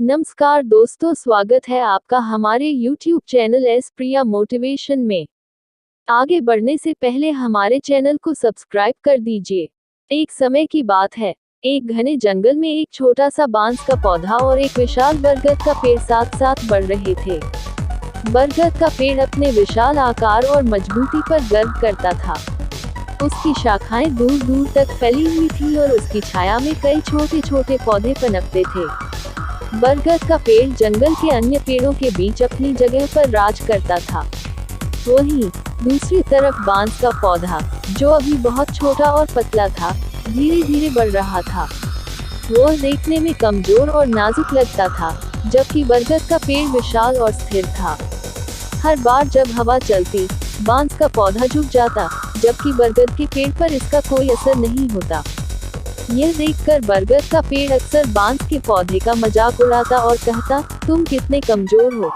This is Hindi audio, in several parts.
नमस्कार दोस्तों, स्वागत है आपका हमारे YouTube चैनल एस प्रिया मोटिवेशन में। आगे बढ़ने से पहले हमारे चैनल को सब्सक्राइब कर दीजिए। एक समय की बात है, एक घने जंगल में एक छोटा सा बांस का पौधा और एक विशाल बरगद का पेड़ साथ साथ बढ़ रहे थे। बरगद का पेड़ अपने विशाल आकार और मजबूती पर गर्व करता था। उसकी शाखाएं दूर दूर तक फैली हुई थी और उसकी छाया में कई छोटे छोटे पौधे पनपते थे। बरगद का पेड़ जंगल के अन्य पेड़ों के बीच अपनी जगह पर राज करता था। वहीं दूसरी तरफ बांस का पौधा, जो अभी बहुत छोटा और पतला था, धीरे धीरे बढ़ रहा था। वह देखने में कमजोर और नाजुक लगता था, जबकि बरगद का पेड़ विशाल और स्थिर था। हर बार जब हवा चलती, बांस का पौधा झुक जाता, जबकि बरगद के पेड़ पर इसका कोई असर नहीं होता। यह देखकर बरगद का पेड़ अक्सर बांस के पौधे का मजाक उड़ाता और कहता, तुम कितने कमजोर हो,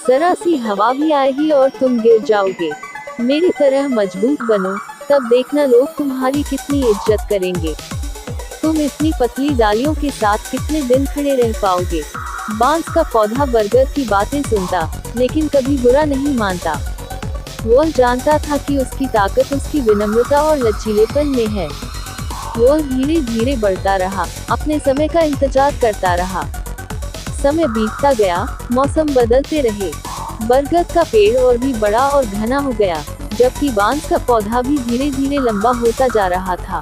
जरा सी हवा भी आएगी और तुम गिर जाओगे। मेरी तरह मजबूत बनो, तब देखना लोग तुम्हारी कितनी इज्जत करेंगे। तुम इतनी पतली डालियों के साथ कितने दिन खड़े रह पाओगे। बांस का पौधा बरगद की बातें सुनता, लेकिन कभी बुरा नहीं मानता। वह जानता था कि उसकी ताकत उसकी विनम्रता और लचीलेपन में है। वह धीरे धीरे बढ़ता रहा, अपने समय का इंतजार करता रहा। समय बीतता गया, मौसम बदलते रहे। बरगद का पेड़ और भी बड़ा और घना हो गया, जबकि बांस का पौधा भी धीरे धीरे लंबा होता जा रहा था।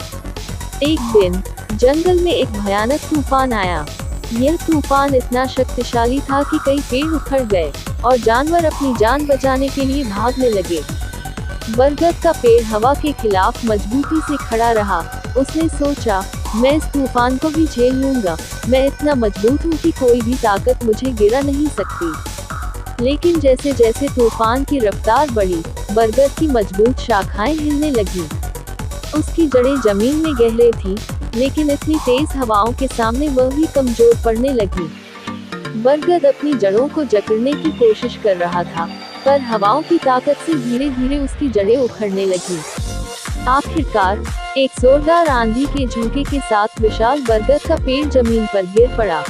एक दिन जंगल में एक भयानक तूफान आया। यह तूफान इतना शक्तिशाली था कि कई पेड़ उखड़ गए और जानवर अपनी जान बचाने के लिए भागने लगे। बरगद का पेड़ हवा के खिलाफ मजबूती से खड़ा रहा। उसने सोचा, मैं इस तूफान को भी झेल लूंगा। मैं इतना मजबूत हूँ कि कोई भी ताकत मुझे गिरा नहीं सकती। लेकिन जैसे जैसे तूफान की रफ्तार बढ़ी, बरगद की मजबूत शाखाएं हिलने लगी। उसकी जड़ें जमीन में गहरे थी, लेकिन इतनी तेज हवाओं के सामने वह भी कमजोर पड़ने लगी। बरगद अपनी जड़ों को जकड़ने की कोशिश कर रहा था, पर हवाओं की ताकत से धीरे धीरे उसकी जड़ें उखड़ने लगी। आखिरकार एक जोरदार आंधी के झोंके के साथ विशाल बरगद का पेड़ जमीन पर गिर पड़ा।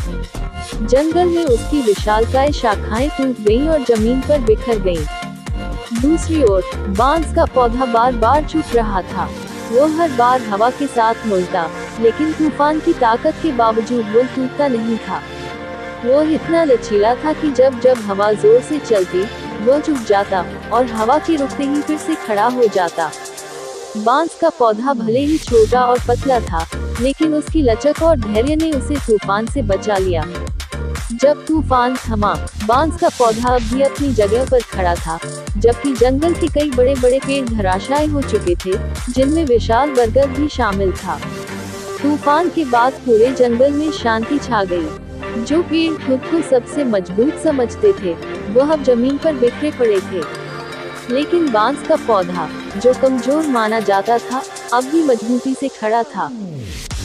जंगल में उसकी विशालकाय शाखाएं टूट गईं और जमीन पर बिखर गईं। दूसरी ओर बांस का पौधा बार बार झुक रहा था। वो हर बार हवा के साथ मुड़ता, लेकिन तूफान की ताकत के बावजूद वो टूटता नहीं था। वो इतना लचीला था कि जब जब हवा जोर से चलती, वो झुक जाता और हवा के रुकते ही फिर से खड़ा हो जाता। बांस का पौधा भले ही छोटा और पतला था, लेकिन उसकी लचक और धैर्य ने उसे तूफान से बचा लिया। जब तूफान थमा, बांस का पौधा अब भी अपनी जगह पर खड़ा था, जबकि जंगल के कई बड़े बड़े पेड़ धराशायी हो चुके थे, जिनमें विशाल बरगद भी शामिल था। तूफान के बाद पूरे जंगल में शांति छा गई। जो पेड़ खुद को सबसे मजबूत समझते थे, वह अब जमीन पर बिखरे पड़े थे। लेकिन बांस का पौधा, जो कमजोर माना जाता था, अब भी मजबूती से खड़ा था।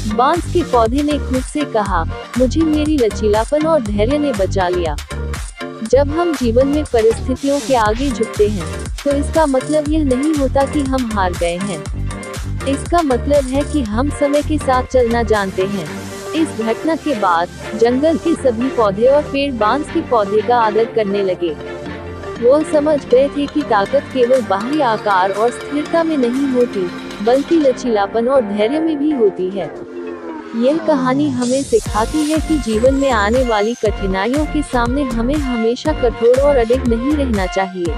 बांस के पौधे ने खुद से कहा, मुझे मेरी लचीलापन और धैर्य ने बचा लिया। जब हम जीवन में परिस्थितियों के आगे झुकते हैं, तो इसका मतलब यह नहीं होता कि हम हार गए हैं। इसका मतलब है कि हम समय के साथ चलना जानते हैं। इस घटना के बाद जंगल के सभी पौधे और पेड़ बांस के पौधे का आदर करने लगे। वो समझ गए थे कि ताकत केवल बाहरी आकार और स्थिरता में नहीं होती, बल्कि लचीलापन और धैर्य में भी होती है। यह कहानी हमें सिखाती है कि जीवन में आने वाली कठिनाइयों के सामने हमें हमेशा कठोर और अडिग नहीं रहना चाहिए।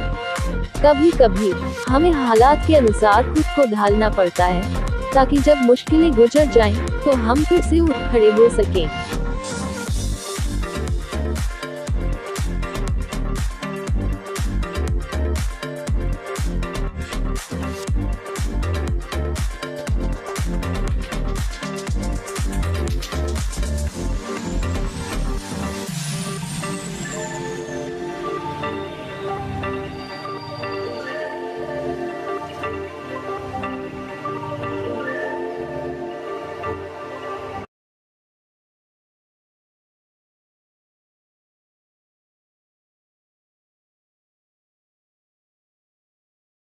कभी कभी हमें हालात के अनुसार खुद को ढालना पड़ता है, ताकि जब मुश्किलें गुजर जाएं, तो हम फिर से उठ खड़े हो सकें।